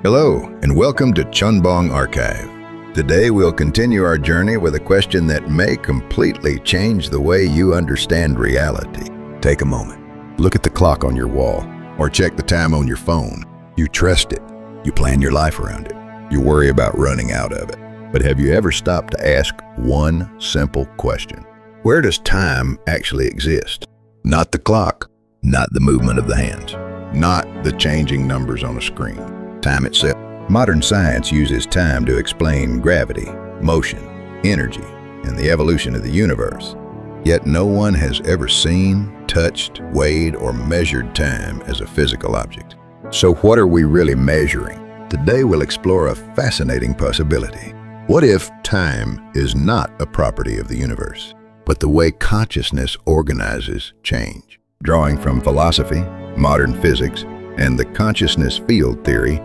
Hello, and welcome to Chunbong Archive. Today we'll continue our journey with a question that may completely change the way you understand reality. Take a moment. Look at the clock on your wall, or check the time on your phone. You trust it. You plan your life around it. You worry about running out of it. But have you ever stopped to ask one simple question? Where does time actually exist? Not the clock, not the movement of the hands, not the changing numbers on a screen. Time itself. Modern science uses time to explain gravity, motion, energy, and the evolution of the universe. Yet no one has ever seen, touched, weighed, or measured time as a physical object. So what are we really measuring? Today we'll explore a fascinating possibility. What if time is not a property of the universe, but the way consciousness organizes change? Drawing from philosophy, modern physics, and the consciousness field theory,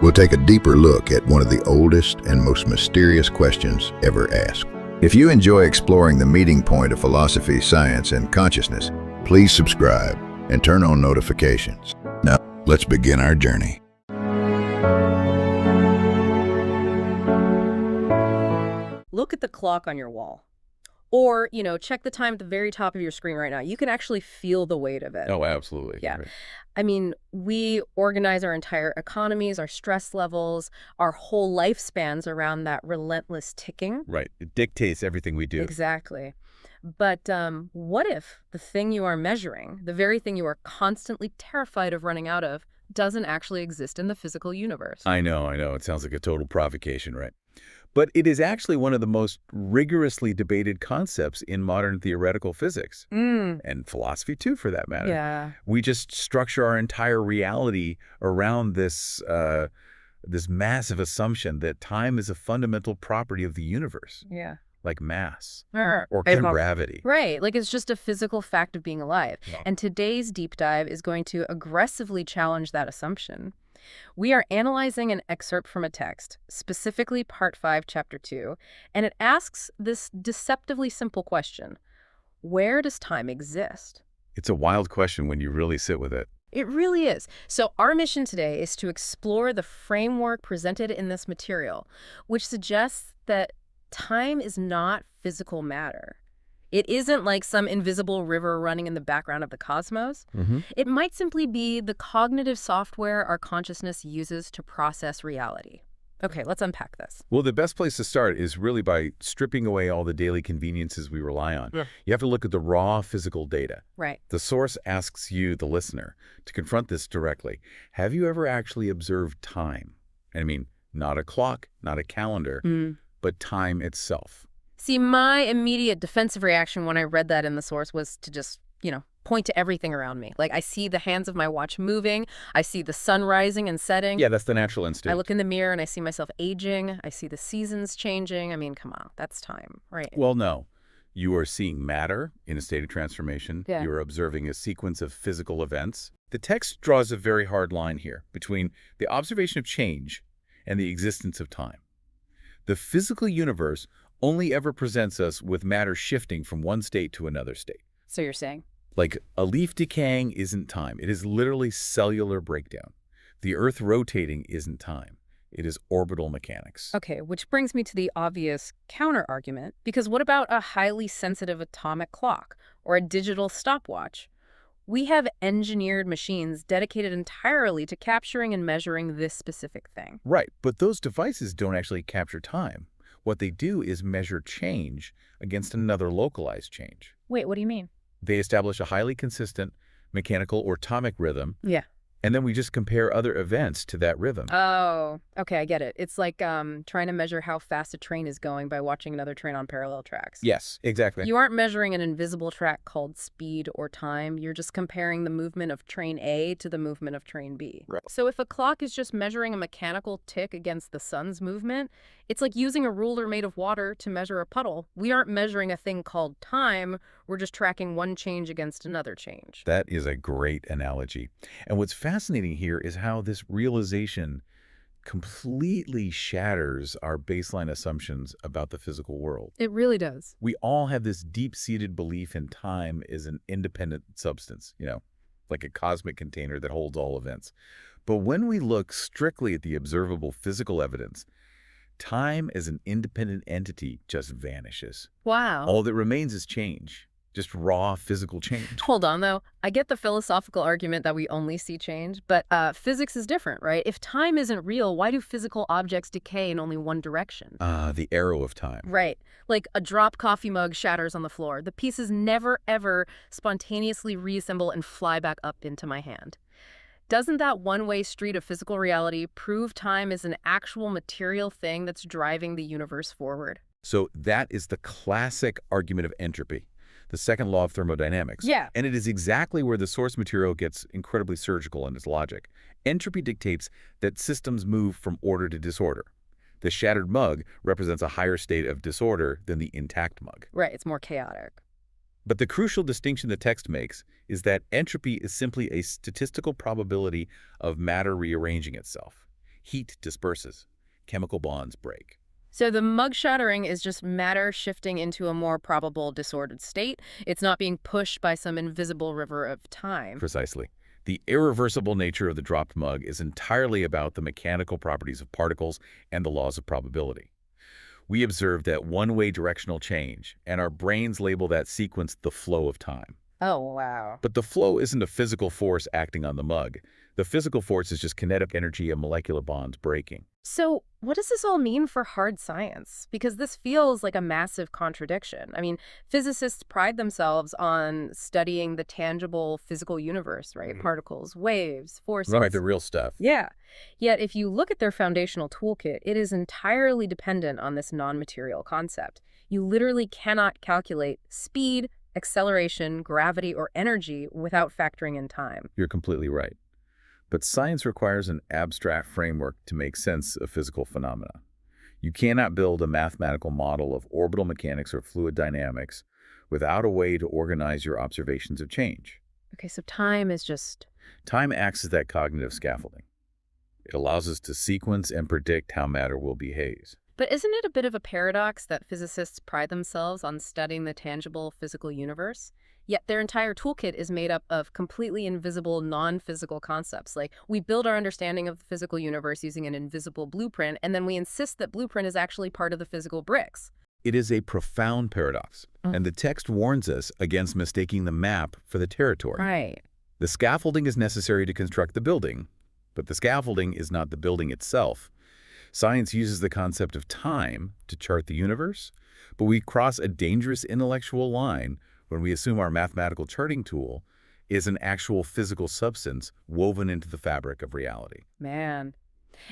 we'll take a deeper look at one of the oldest and most mysterious questions ever asked. If you enjoy exploring the meeting point of philosophy, science, and consciousness, please subscribe and turn on notifications. Now, let's begin our journey. Look at the clock on your wall. Or, check the time at the very top of your screen right now. You can actually feel the weight of it. Oh, absolutely. Yeah. Right. I mean, we organize our entire economies, our stress levels, our whole lifespans around that relentless ticking. Right. It dictates everything we do. Exactly. But what if the thing you are measuring, the very thing you are constantly terrified of running out of, doesn't actually exist in the physical universe? I know. It sounds like a total provocation, right? But it is actually one of the most rigorously debated concepts in modern theoretical physics. And philosophy, too, for that matter. Yeah. We just structure our entire reality around this massive assumption that time is a fundamental property of the universe. Yeah. Like mass Or gravity. Right. Like it's just a physical fact of being alive. Yeah. And today's deep dive is going to aggressively challenge that assumption. We are analyzing an excerpt from a text, specifically Part 5, Chapter 2, and it asks this deceptively simple question: where does time exist? It's a wild question when you really sit with it. It really is. So our mission today is to explore the framework presented in this material, which suggests that time is not physical matter. It isn't like some invisible river running in the background of the cosmos. It might simply be the cognitive software our consciousness uses to process reality. Okay, let's unpack this. Well, the best place to start is really by stripping away all the daily conveniences we rely on. Yeah. You have to look at the raw physical data. Right. The source asks you, the listener, to confront this directly. Have you ever actually observed time? I mean, not a clock, not a calendar, but time itself. See, my immediate defensive reaction when I read that in the source was to just, point to everything around me. Like, I see the hands of my watch moving. I see the sun rising and setting. Yeah, that's the natural instinct. I look in the mirror and I see myself aging. I see the seasons changing. I mean, come on, that's time, right? Well, no. You are seeing matter in a state of transformation. Yeah. You are observing a sequence of physical events. The text draws a very hard line here between the observation of change and the existence of time. The physical universe only ever presents us with matter shifting from one state to another state. So you're saying? Like a leaf decaying isn't time. It is literally cellular breakdown. The Earth rotating isn't time. It is orbital mechanics. Okay, which brings me to the obvious counter-argument, because what about a highly sensitive atomic clock or a digital stopwatch? We have engineered machines dedicated entirely to capturing and measuring this specific thing. Right, but those devices don't actually capture time. What they do is measure change against another localized change. Wait, what do you mean? They establish a highly consistent mechanical or atomic rhythm. Yeah. And then we just compare other events to that rhythm. Oh, okay, I get it. It's like trying to measure how fast a train is going by watching another train on parallel tracks. Yes, exactly. You aren't measuring an invisible track called speed or time. You're just comparing the movement of train A to the movement of train B. Right. So if a clock is just measuring a mechanical tick against the sun's movement, it's like using a ruler made of water to measure a puddle. We aren't measuring a thing called time. We're just tracking one change against another change. That is a great analogy. And what's fascinating here is how this realization completely shatters our baseline assumptions about the physical world. It really does. We all have this deep-seated belief in time as an independent substance, like a cosmic container that holds all events. But when we look strictly at the observable physical evidence, time as an independent entity just vanishes. Wow. All that remains is change, just raw physical change. Hold on, though. I get the philosophical argument that we only see change, but physics is different, right? If time isn't real, why do physical objects decay in only one direction? The arrow of time. Right. Like a dropped coffee mug shatters on the floor. The pieces never, ever spontaneously reassemble and fly back up into my hand. Doesn't that one-way street of physical reality prove time is an actual material thing that's driving the universe forward? So that is the classic argument of entropy, the second law of thermodynamics. Yeah. And it is exactly where the source material gets incredibly surgical in its logic. Entropy dictates that systems move from order to disorder. The shattered mug represents a higher state of disorder than the intact mug. Right, it's more chaotic. But the crucial distinction the text makes is that entropy is simply a statistical probability of matter rearranging itself. Heat disperses, chemical bonds break. So the mug shattering is just matter shifting into a more probable disordered state. It's not being pushed by some invisible river of time. Precisely. The irreversible nature of the dropped mug is entirely about the mechanical properties of particles and the laws of probability. We observe that one-way directional change, and our brains label that sequence the flow of time. Oh, wow. But the flow isn't a physical force acting on the mug. The physical force is just kinetic energy and molecular bonds breaking. So what does this all mean for hard science? Because this feels like a massive contradiction. I mean, physicists pride themselves on studying the tangible physical universe, right? Particles, waves, forces. Right, the real stuff. Yeah. Yet if you look at their foundational toolkit, it is entirely dependent on this non-material concept. You literally cannot calculate speed, acceleration, gravity, or energy without factoring in time. You're completely right. But science requires an abstract framework to make sense of physical phenomena. You cannot build a mathematical model of orbital mechanics or fluid dynamics without a way to organize your observations of change. Okay, so time is just... Time acts as that cognitive scaffolding. It allows us to sequence and predict how matter will behave. But isn't it a bit of a paradox that physicists pride themselves on studying the tangible physical universe? Yet their entire toolkit is made up of completely invisible, non-physical concepts. Like, we build our understanding of the physical universe using an invisible blueprint, and then we insist that blueprint is actually part of the physical bricks. It is a profound paradox, and the text warns us against mistaking the map for the territory. Right. The scaffolding is necessary to construct the building, but the scaffolding is not the building itself. Science uses the concept of time to chart the universe, but we cross a dangerous intellectual line when we assume our mathematical charting tool is an actual physical substance woven into the fabric of reality. Man.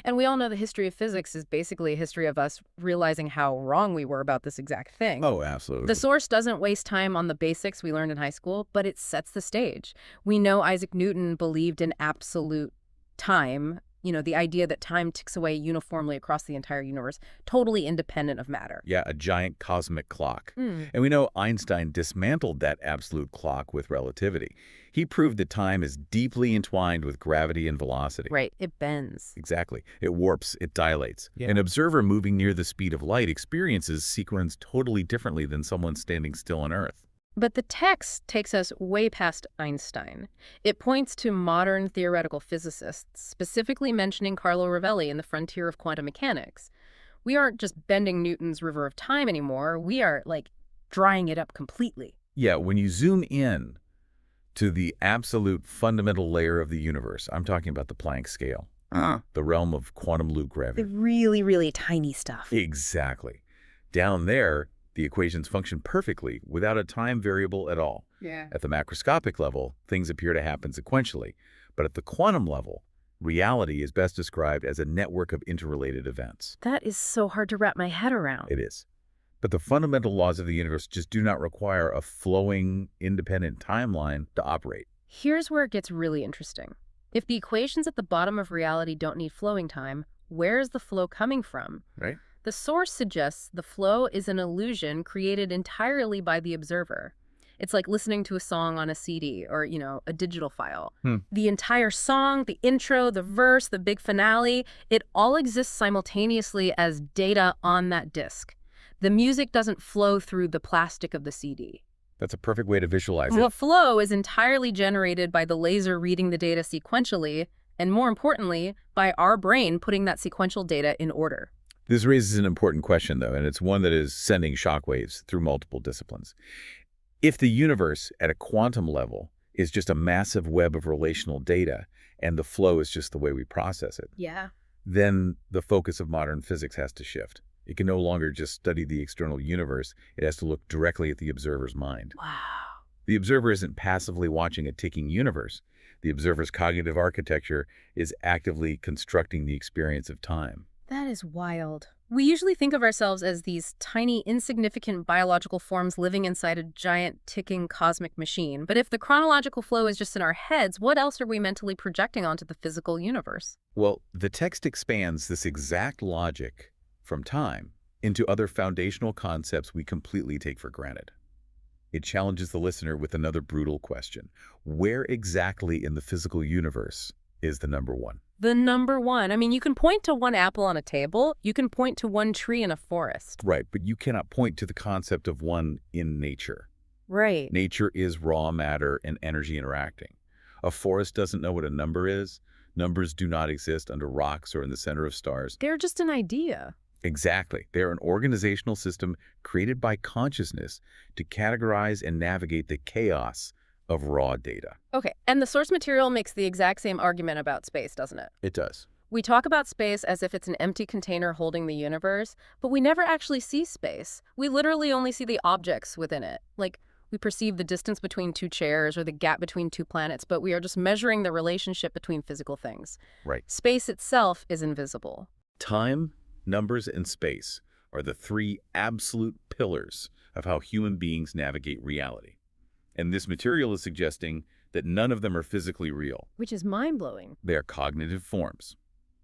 And we all know the history of physics is basically a history of us realizing how wrong we were about this exact thing. Oh, absolutely. The source doesn't waste time on the basics we learned in high school, but it sets the stage. We know Isaac Newton believed in absolute time, you know, the idea that time ticks away uniformly across the entire universe, totally independent of matter. Yeah, a giant cosmic clock. And we know Einstein dismantled that absolute clock with relativity. He proved that time is deeply entwined with gravity and velocity. Right, it bends. Exactly. It warps, it dilates. Yeah. An observer moving near the speed of light experiences sequence totally differently than someone standing still on Earth. But the text takes us way past Einstein. It points to modern theoretical physicists, specifically mentioning Carlo Rovelli in The Frontier of Quantum Mechanics. We aren't just bending Newton's river of time anymore. We are, like, drying it up completely. Yeah, when you zoom in to the absolute fundamental layer of the universe, I'm talking about the Planck scale, the realm of quantum loop gravity. The really, really tiny stuff. Exactly. Down there, the equations function perfectly without a time variable at all. Yeah. At the macroscopic level, things appear to happen sequentially. But at the quantum level, reality is best described as a network of interrelated events. That is so hard to wrap my head around. It is. But the fundamental laws of the universe just do not require a flowing, independent timeline to operate. Here's where it gets really interesting. If the equations at the bottom of reality don't need flowing time, where is the flow coming from? Right? The source suggests the flow is an illusion created entirely by the observer. It's like listening to a song on a CD or, you know, a digital file. The entire song, the intro, the verse, the big finale, it all exists simultaneously as data on that disc. The music doesn't flow through the plastic of the CD. That's a perfect way to visualize it. The flow is entirely generated by the laser reading the data sequentially, and more importantly, by our brain putting that sequential data in order. This raises an important question, though, and it's one that is sending shockwaves through multiple disciplines. If the universe at a quantum level is just a massive web of relational data, and the flow is just the way we process it, Yeah. then the focus of modern physics has to shift. It can no longer just study the external universe. It has to look directly at the observer's mind. Wow. The observer isn't passively watching a ticking universe. The observer's cognitive architecture is actively constructing the experience of time. That is wild. We usually think of ourselves as these tiny, insignificant biological forms living inside a giant, ticking cosmic machine. But if the chronological flow is just in our heads, what else are we mentally projecting onto the physical universe? Well, the text expands this exact logic from time into other foundational concepts we completely take for granted. It challenges the listener with another brutal question. Where exactly in the physical universe is the number one? The number one. I mean, you can point to one apple on a table. You can point to one tree in a forest. Right, but you cannot point to the concept of one in nature. Right. Nature is raw matter and energy interacting. A forest doesn't know what a number is. Numbers do not exist under rocks or in the center of stars. They're just an idea. Exactly. They're an organizational system created by consciousness to categorize and navigate the chaos of raw data. Okay, and the source material makes the exact same argument about space, doesn't it? It does. We talk about space as if it's an empty container holding the universe, but we never actually see space. We literally only see the objects within it. Like, we perceive the distance between two chairs or the gap between two planets, but we are just measuring the relationship between physical things. Right. Space itself is invisible. Time, numbers, and space are the three absolute pillars of how human beings navigate reality. And this material is suggesting that none of them are physically real. Which is mind-blowing. They are cognitive forms.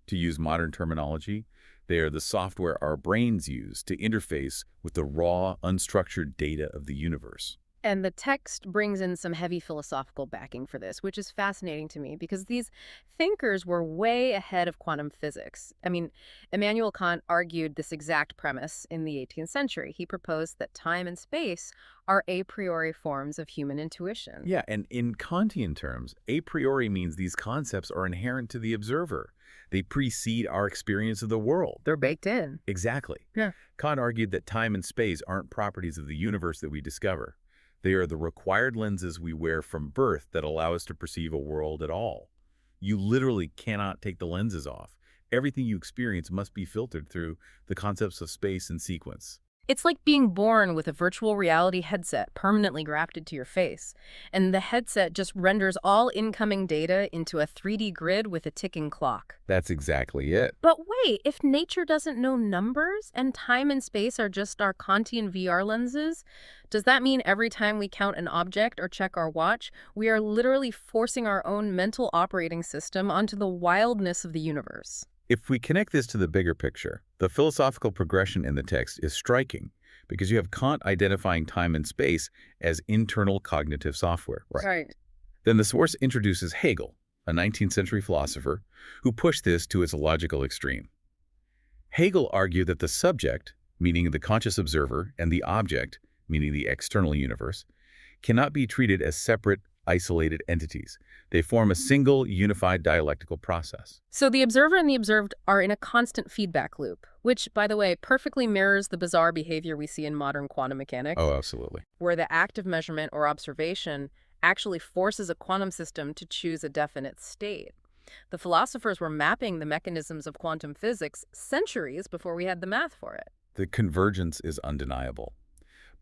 To use modern terminology, they are the software our brains use to interface with the raw, unstructured data of the universe. And the text brings in some heavy philosophical backing for this, which is fascinating to me because these thinkers were way ahead of quantum physics. I mean, Immanuel Kant argued this exact premise in the 18th century. He proposed that time and space are a priori forms of human intuition. Yeah, and in Kantian terms, a priori means these concepts are inherent to the observer. They precede our experience of the world. They're baked in. Exactly. Yeah. Kant argued that time and space aren't properties of the universe that we discover. They are the required lenses we wear from birth that allow us to perceive a world at all. You literally cannot take the lenses off. Everything you experience must be filtered through the concepts of space and sequence. It's like being born with a virtual reality headset permanently grafted to your face, and the headset just renders all incoming data into a 3D grid with a ticking clock. That's exactly it. But wait, if nature doesn't know numbers and time and space are just our Kantian VR lenses, does that mean every time we count an object or check our watch, we are literally forcing our own mental operating system onto the wildness of the universe? If we connect this to the bigger picture, the philosophical progression in the text is striking because you have Kant identifying time and space as internal cognitive software. Right. Then the source introduces Hegel, a 19th century philosopher, who pushed this to its logical extreme. Hegel argued that the subject, meaning the conscious observer, and the object, meaning the external universe, cannot be treated as separate, isolated entities. They form a single, unified dialectical process. So the observer and the observed are in a constant feedback loop, which, by the way, perfectly mirrors the bizarre behavior we see in modern quantum mechanics. Oh, absolutely. Where the act of measurement or observation actually forces a quantum system to choose a definite state. The philosophers were mapping the mechanisms of quantum physics centuries before we had the math for it. The convergence is undeniable.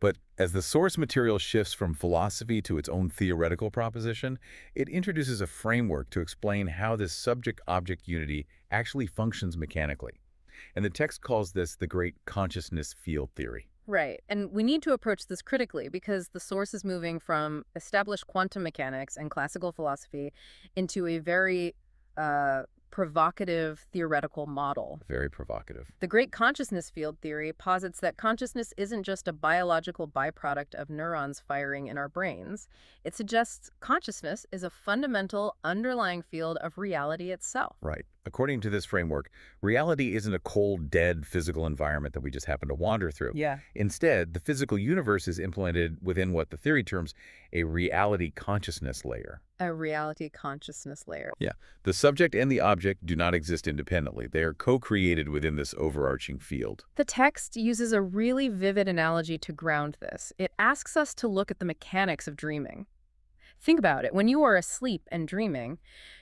But as the source material shifts from philosophy to its own theoretical proposition, it introduces a framework to explain how this subject-object unity actually functions mechanically. And the text calls this the great consciousness field theory. Right, and we need to approach this critically because the source is moving from established quantum mechanics and classical philosophy into a very provocative theoretical model. Very provocative. The great consciousness field theory posits that consciousness isn't just a biological byproduct of neurons firing in our brains. It suggests consciousness is a fundamental underlying field of reality itself. Right. According to this framework, reality isn't a cold, dead physical environment that we just happen to wander through. Yeah. Instead, the physical universe is implemented within what the theory terms a reality consciousness layer. A reality consciousness layer. Yeah. The subject and the object do not exist independently. They are co-created within this overarching field. The text uses a really vivid analogy to ground this. It asks us to look at the mechanics of dreaming. Think about it. When you are asleep and dreaming,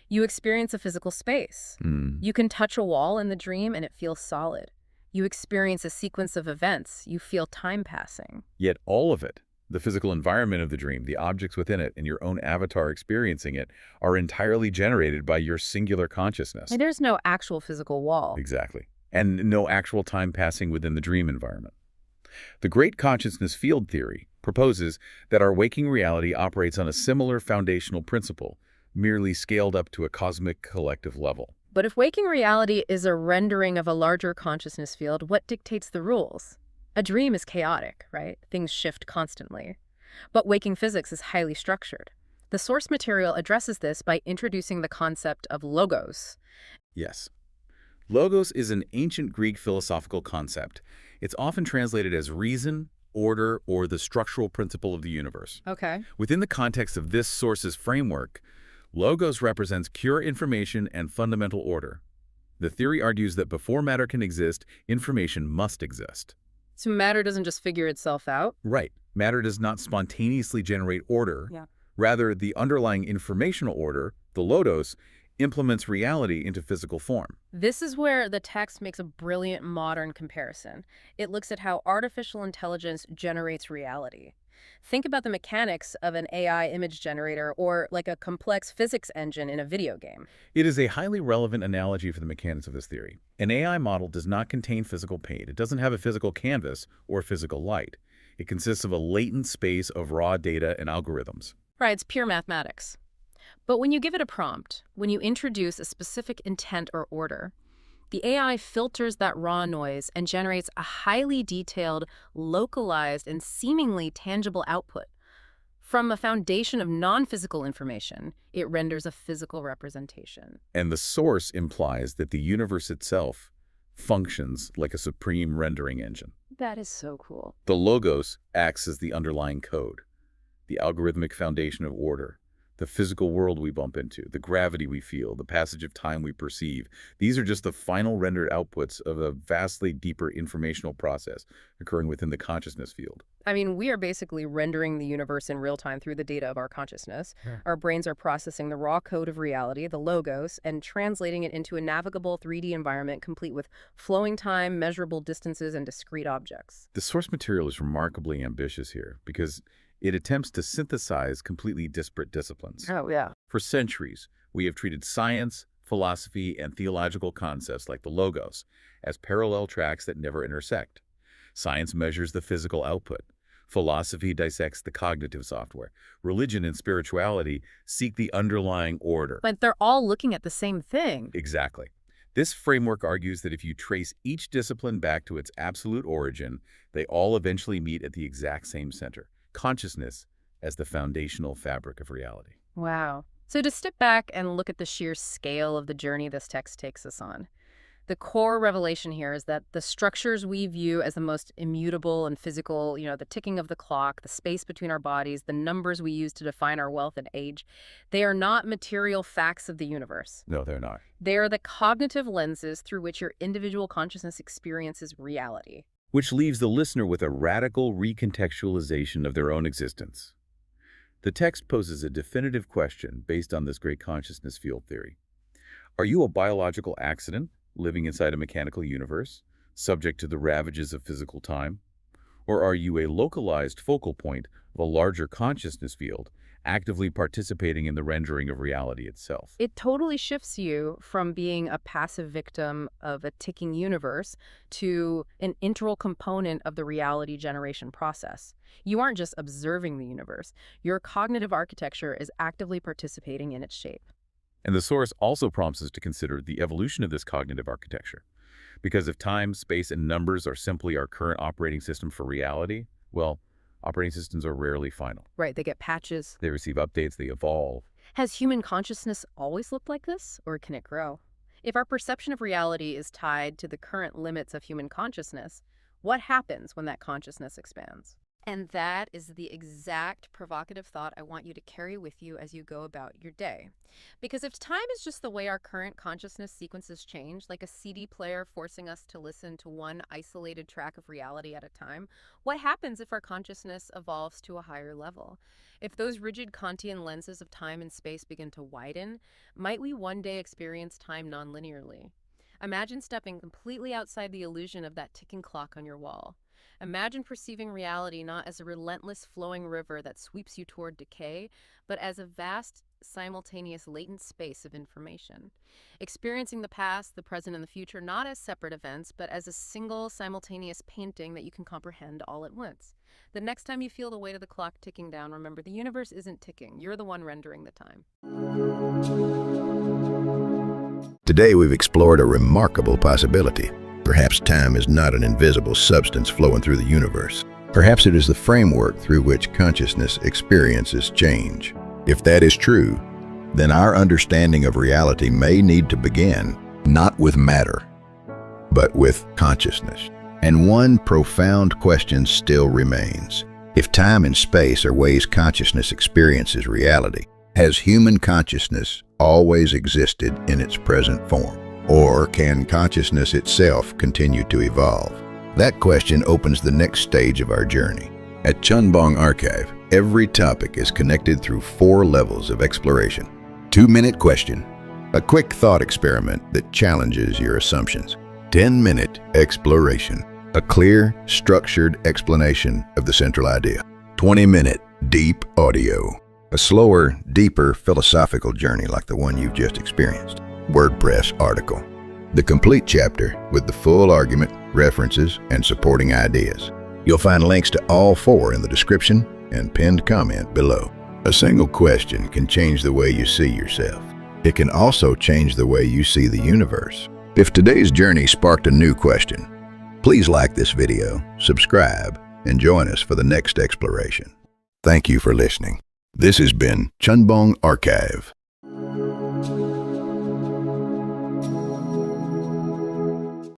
you experience a physical space. You can touch a wall in the dream and it feels solid. You experience a sequence of events. You feel time passing. Yet all of it, the physical environment of the dream, the objects within it, and your own avatar experiencing it, are entirely generated by your singular consciousness. And there's no actual physical wall. Exactly. And no actual time passing within the dream environment. The great consciousness field theory proposes that our waking reality operates on a similar foundational principle, merely scaled up to a cosmic collective level. But if waking reality is a rendering of a larger consciousness field, what dictates the rules? A dream is chaotic, right? Things shift constantly. But waking physics is highly structured. The source material addresses this by introducing the concept of logos. Yes. Logos is an ancient Greek philosophical concept. It's often translated as reason, order, or the structural principle of the universe. Okay. Within the context of this source's framework, logos represents pure information and fundamental order. The theory argues that before matter can exist, information must exist. So matter doesn't just figure itself out? Right. Matter does not spontaneously generate order. Yeah. Rather, the underlying informational order, the logos, implements reality into physical form. This is where the text makes a brilliant modern comparison. It looks at how artificial intelligence generates reality. Think about the mechanics of an AI image generator or like a complex physics engine in a video game. It is a highly relevant analogy for the mechanics of this theory. An AI model does not contain physical paint. It doesn't have a physical canvas or physical light. It consists of a latent space of raw data and algorithms. Right, it's pure mathematics. But when you give it a prompt, when you introduce a specific intent or order, the AI filters that raw noise and generates a highly detailed, localized, and seemingly tangible output. From a foundation of non-physical information, it renders a physical representation. And the source implies that the universe itself functions like a supreme rendering engine. That is so cool. The logos acts as the underlying code, the algorithmic foundation of order, the physical world we bump into, the gravity we feel, the passage of time we perceive. These are just the final rendered outputs of a vastly deeper informational process occurring within the consciousness field. I mean, we are basically rendering the universe in real time through the data of our consciousness. Yeah. Our brains are processing the raw code of reality, the logos, and translating it into a navigable 3D environment complete with flowing time, measurable distances, and discrete objects. The source material is remarkably ambitious here because it attempts to synthesize completely disparate disciplines. Oh, yeah. For centuries, we have treated science, philosophy, and theological concepts like the logos as parallel tracks that never intersect. Science measures the physical output. Philosophy dissects the cognitive software. Religion and spirituality seek the underlying order. But they're all looking at the same thing. Exactly. This framework argues that if you trace each discipline back to its absolute origin, they all eventually meet at the exact same center. Consciousness as the foundational fabric of reality. Wow. So to step back and look at the sheer scale of the journey this text takes us on, the core revelation here is that the structures we view as the most immutable and physical, the ticking of the clock, the space between our bodies, the numbers we use to define our wealth and age, they are not material facts of the universe. No, they're not. They are the cognitive lenses through which your individual consciousness experiences reality. Which leaves the listener with a radical recontextualization of their own existence. The text poses a definitive question based on this great consciousness field theory. Are you a biological accident living inside a mechanical universe, subject to the ravages of physical time? Or are you a localized focal point of a larger consciousness field, actively participating in the rendering of reality itself? It totally shifts you from being a passive victim of a ticking universe to an integral component of the reality generation process. You aren't just observing the universe. Your cognitive architecture is actively participating in its shape. And the source also prompts us to consider the evolution of this cognitive architecture. Because if time, space, and numbers are simply our current operating system for reality, well, operating systems are rarely final. Right, they get patches. They receive updates, they evolve. Has human consciousness always looked like this, or can it grow? If our perception of reality is tied to the current limits of human consciousness, what happens when that consciousness expands? And that is the exact provocative thought I want you to carry with you as you go about your day. Because if time is just the way our current consciousness sequences change, like a CD player forcing us to listen to one isolated track of reality at a time, what happens if our consciousness evolves to a higher level? If those rigid Kantian lenses of time and space begin to widen, might we one day experience time non-linearly? Imagine stepping completely outside the illusion of that ticking clock on your wall. Imagine perceiving reality not as a relentless flowing river that sweeps you toward decay, but as a vast, simultaneous latent space of information. Experiencing the past, the present, and the future not as separate events, but as a single, simultaneous painting that you can comprehend all at once. The next time you feel the weight of the clock ticking down, remember the universe isn't ticking. You're the one rendering the time. Today we've explored a remarkable possibility. Perhaps time is not an invisible substance flowing through the universe. Perhaps it is the framework through which consciousness experiences change. If that is true, then our understanding of reality may need to begin not with matter, but with consciousness. And one profound question still remains. If time and space are ways consciousness experiences reality, has human consciousness always existed in its present form? Or can consciousness itself continue to evolve? That question opens the next stage of our journey. At Chunbong Archive, every topic is connected through 4 levels of exploration. 2-minute question, a quick thought experiment that challenges your assumptions. 10-minute exploration, a clear, structured explanation of the central idea. 20-minute deep audio, a slower, deeper philosophical journey like the one you've just experienced. WordPress article, the complete chapter with the full argument, references, and supporting ideas. You'll find links to all 4 in the description and pinned comment below. A single question can change the way you see yourself. It can also change the way you see the universe. If today's journey sparked a new question, please like this video, subscribe, and join us for the next exploration. Thank you for listening. This has been Chunbong Archive.